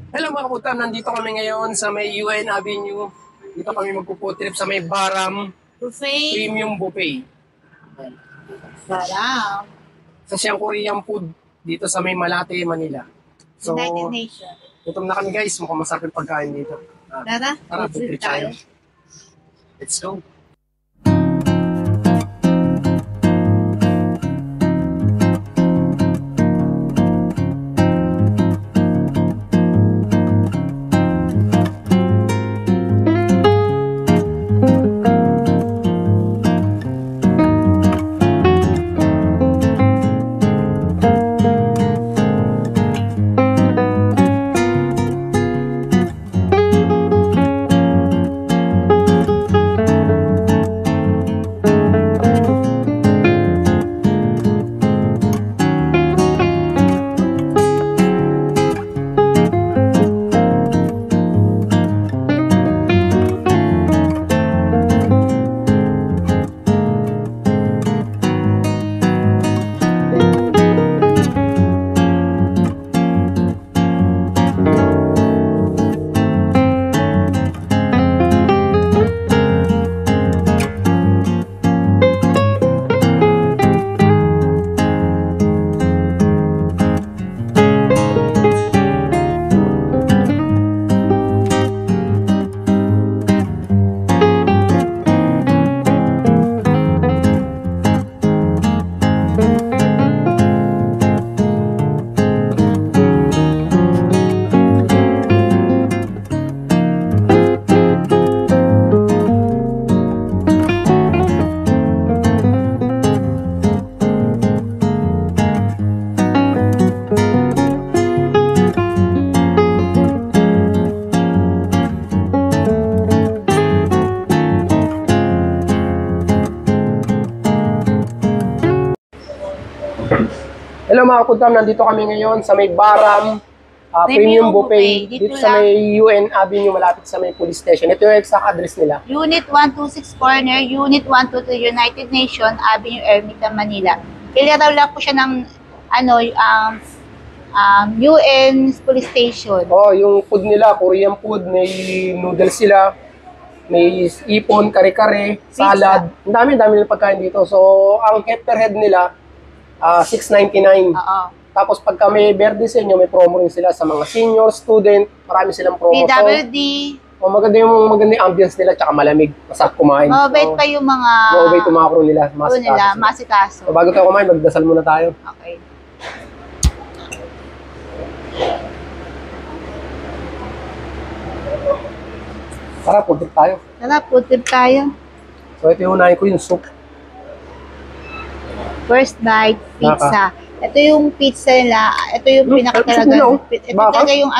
Hello mga kaputam, nandito kami ngayon sa may UN Avenue. Dito kami magpuputrip sa may Baram Buffet. Premium Buffet. Sarap. Sa siyang Korean food dito sa may Malate, Manila. So, United Nations. gutom na kami guys, mukhang masarap yung pagkain dito. Tara, Tara, food putrip tayo. tayo. Let's go. Hello mga kaputam, nandito kami ngayon sa may Baram Premium Buffet. Dito sa may UN Avenue, malapit sa may police station. Ito yung exact address nila. Unit 126 Corner, Unit 123 United Nations, Avenue Ermita, Manila. Kilaraw lang po siya ng UN Police Station. Oh, yung food nila, Korean food, may noodles sila, may ipon, kare-kare, salad. Ang dami ng pagkain dito. So, ang per head nila, 6.99. Oo. Tapos pagka may birthday sa inyo, may promo rin sila sa mga senior, student, marami silang promo. PWD. So, maganda yung ambience nila, tsaka malamig, masarap kumain. Mabait pa yung mga Mabait yung mga crew nila, crew nila, masikaso. So, bago tayo kumain, magdasal muna tayo. Okay. Tara, food trip tayo. Tara, food trip tayo. So, ito yung unahin ko yung soup. First bite, pizza. Ito yung pizza nila. Ito yung pinakatalaga. Ito talaga yung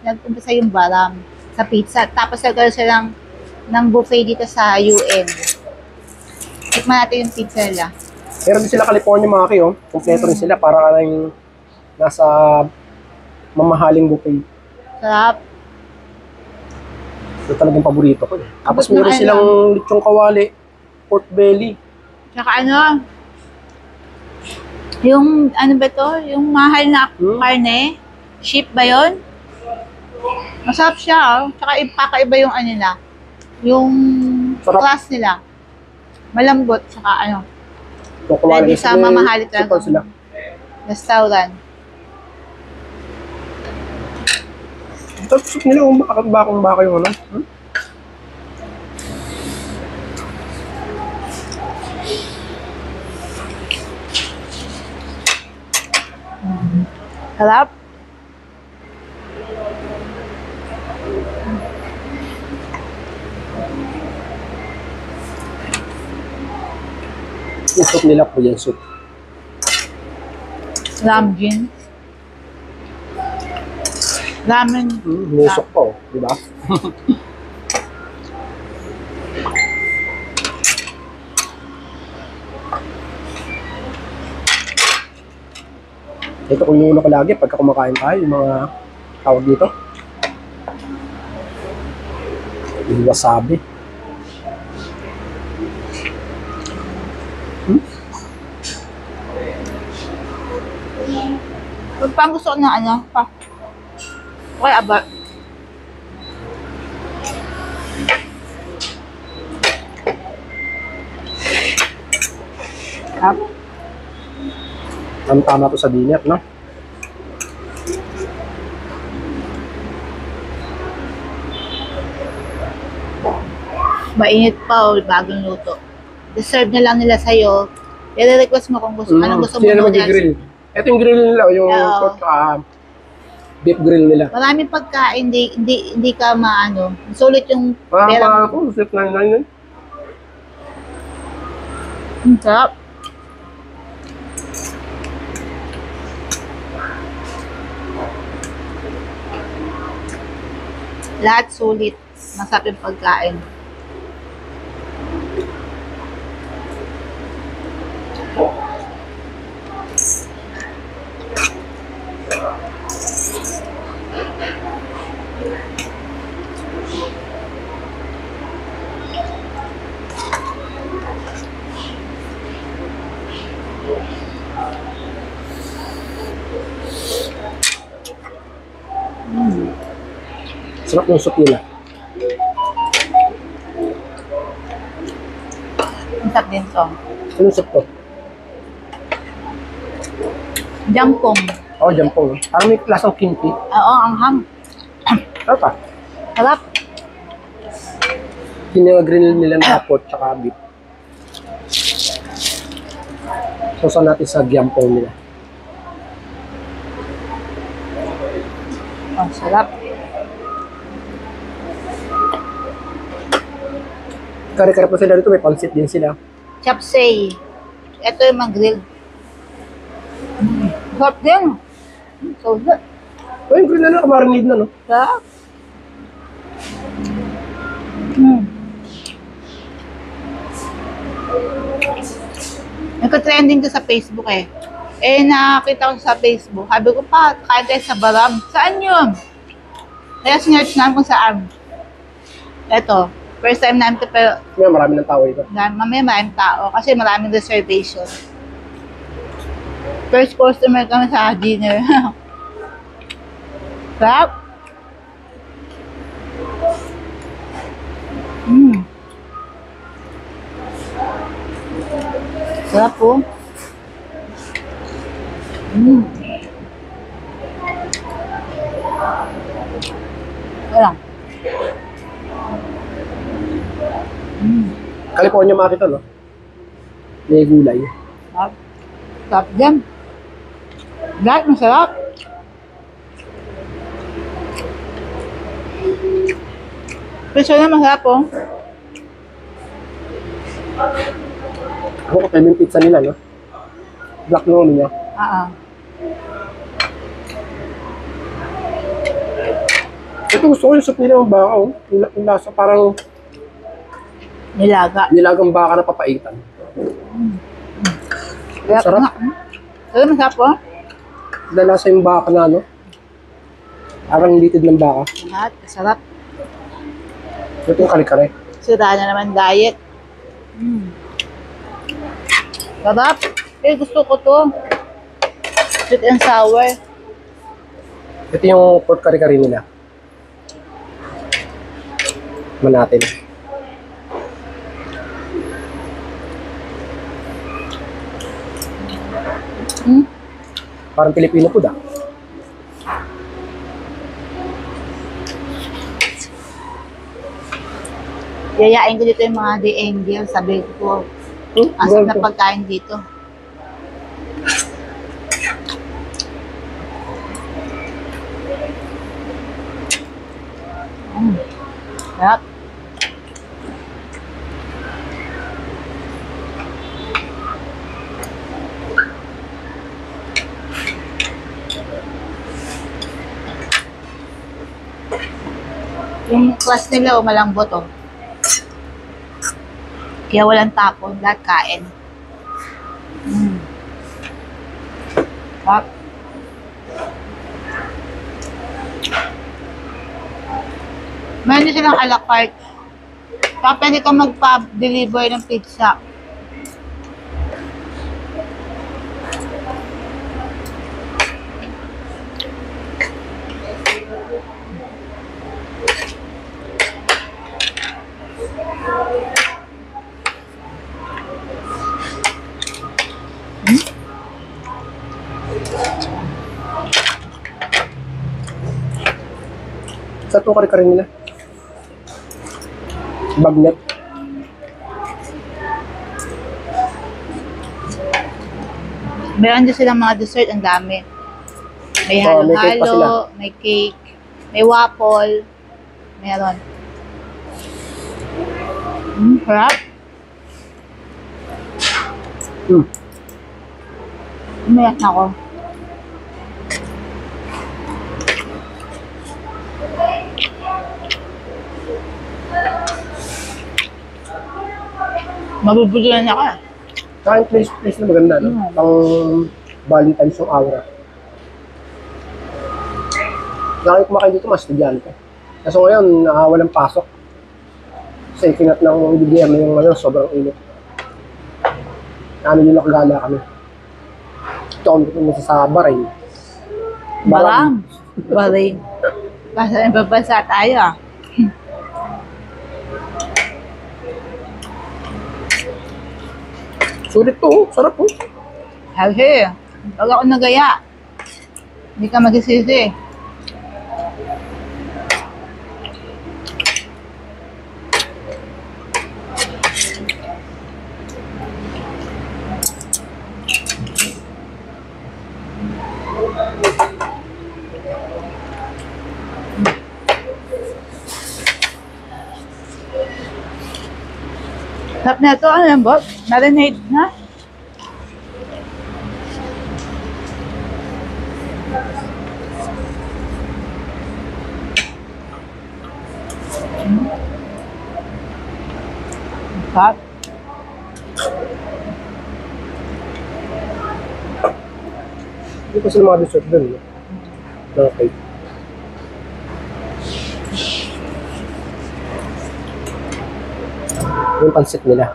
nag-umpisa yung Baram sa pizza. Tapos nagkaroon sila ng buffet dito sa UN. Tikman natin yung pizza nila. Meron din sila California Maki, oh. Kompleto rin sila para lang nasa mamahaling buffet. Sarap. Ito talagang paborito ko. Tapos meron silang lechong kawali, pork belly. Tsaka yung ano ba to? Yung mahal na karne? Sheep ba yun? Masarap siya, oh. Tsaka ipakaiba yung ano nila. Yung class nila. Malambot, tsaka ready sa mamahalit talaga restaurant. Tapos nila kung bakong yung ano. Sarap. Yung soup nila, Korean soup. Ramen. Ramen. Nusok pa, oh. Di ba? Ito kung yung ko lagi pagka kumakain tayo, yung mga tawag dito. Yung wasabi. Pag gusto ko na Okay, aba. Sarap. Tama to sa dinner, no? Mainit pa o bagong luto. Deserve na lang nila sa'yo. I-request mo kung gusto, anong gusto mo Sila na noodles. mag-grill. Ito yung grill nila, yung Oo. pork, beef grill nila. Maraming pagkain, hindi ka maano. Sulit yung Mga pera mga mo. ko, sip na yun. Ang sarap. Lahat sulit. Masarap yung pagkain. Sarap yung soup nila. Ang sarap din to. Anong soup to? Jampong. Oh, jampong. Parang may lasang kimchi. Oo, ang ham. Ano pa? Sarap. Pinag-grill nila na pork tsaka beef. Sausaw natin sa jampong nila. Ang sarap. Kare-kare pa sila dito, may pansit din sila. Chapsay. Ito yung mag-grill. Sarap din. So good. Oh, yung grill na kamarinid na, no? Sarap. Nagka-trending to sa Facebook eh. Eh, nakakita ko sa Facebook. Sabi ko pa, kain tayo sa Barab. Saan yun? Kaya sinerch namin kung saan. Ito. First time namin ito, pero May marami ng tao dito. mamaya maraming tao kasi maraming reservation. First customer kami sa dinner. Sarap. Sarap po. Ayan. California market, no? May gulay. Sarap. Sarap din. Lahat masarap. Presyo na masarap po. Ako ko yung pizza nila, no? Black yung ano niya. Ito gusto ko yung soup nila ng baka, oh. Yung lasa parang Nilaga. nilagang baka na papaitan. Sarap. Sarap masarap po. Lalasa yung baka na, no? Parang litid ng baka. Lahat masarap. Ito yung kare-kare. Sira na naman diet. Sarap. Eh, gusto ko to. Sweet and sour. Ito yung pork kare-kare nila. Man natin. Parang Pilipino food, ah. Yayain ko dito yung mga The Angel. Sabi ko, asap na pagkain dito. Sarap. Yung class nila, malambot, oh. Kaya walang tapon, lahat kain. Sarap. Meron din silang a la carte. Kaya pwede ka magpa-deliver ng pizza. Sa ito kare-kare nila. Bagnet. Meron din silang mga dessert, ang dami. May Oh, may cake pa sila. halo-halo, may cake, may waffle, meron. Sarap. Umiyak na ako. Mabubudulan ako. Kain place na maganda, no? Pang Valentine's yung aura. Laki kumakain dito, mas estudyante. Kaso ngayon, walang pasok. Kasi kinat ng BDM yung sobrang init. Ano yung nakagala kami. Ito kami pumunta sa Bahrain. Baram. Baring. Basta nababasa tayo ah. Sulit to, sarap po. Healthy. Huwag ako nagaya. Hindi ka magsisisi. Sarap na ito. Ano yan, Bob? Marinate na? Sarap. Hindi ko sila mga dessert dun. Okay. Yung pansit nila.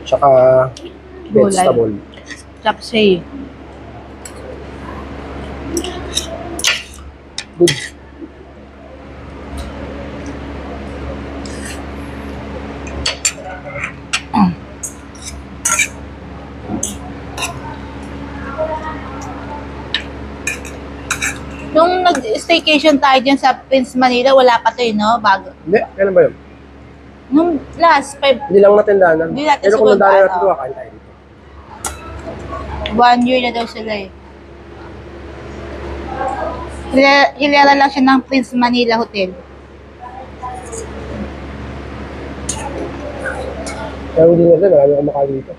Tsaka Gulay. vegetable. Chapsay. Good. Nung nag-staycation tayo dyan sa Prince Manila, wala pa to no? Bago. Hindi, kailan ba yun? Nung last, Hindi lang natendaanan. Hindi natin Pero kung sumunod, nadaanan natin ano. ito, kakain tayo dito. 1 year na daw sila eh. Hilera lang siya ng Prince Manila Hotel. Pero hindi na din, marami kumakain dito.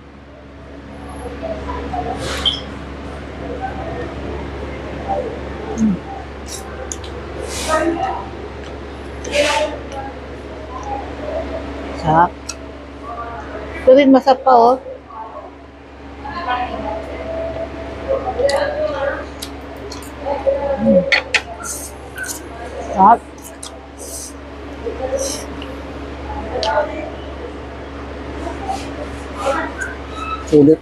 Sarap. Ito rin masarap pa oh. Sarap. Sulit.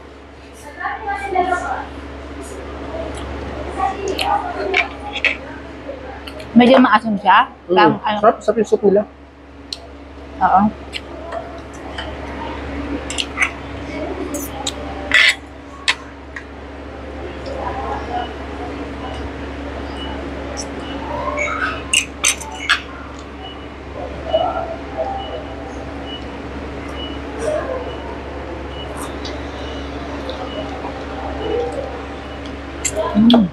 Medyo maasim siya. Parang, ano, Sarap, sarap yung soup nila. oo.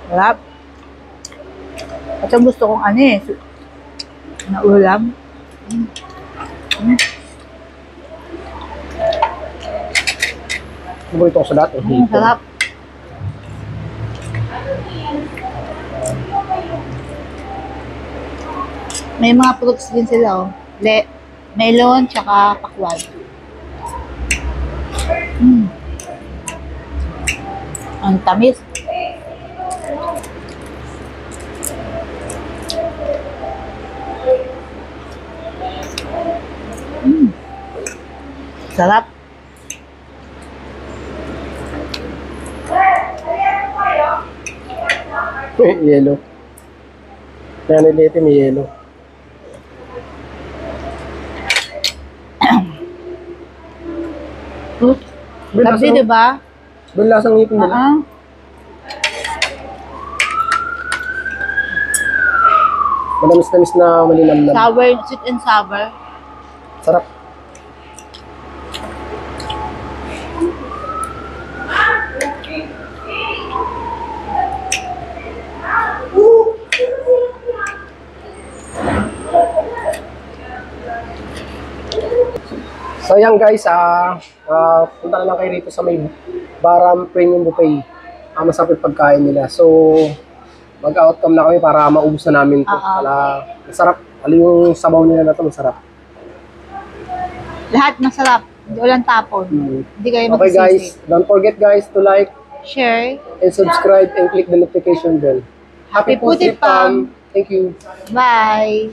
Sarap. At ang gusto kong ano eh, na ulam. Paborito ko sa lahat. Sarap. May mga fruits din sila oh. Melon, tsaka pakwan. Ang tamis. Sarap. Yellow. Kaya nilete may yellow. Sabi, di ba? Doon lasang ngipin nila. Manamis-namis na malinamnam. Sour, sweet and sour. Sarap. So yan guys, punta na lang kayo rito sa may Baram Premium Buffet. Masarap yung pagkain nila. So, mag-outcome na kami para maubos na namin ito. Masarap. Yung sabaw nila na ito, masarap. Lahat masarap. Hindi walang tapon. Hindi kayo Okay magsisisi. guys, don't forget guys to like, Share. and subscribe and click the notification bell. Happy Puti Pam. Thank you. Bye.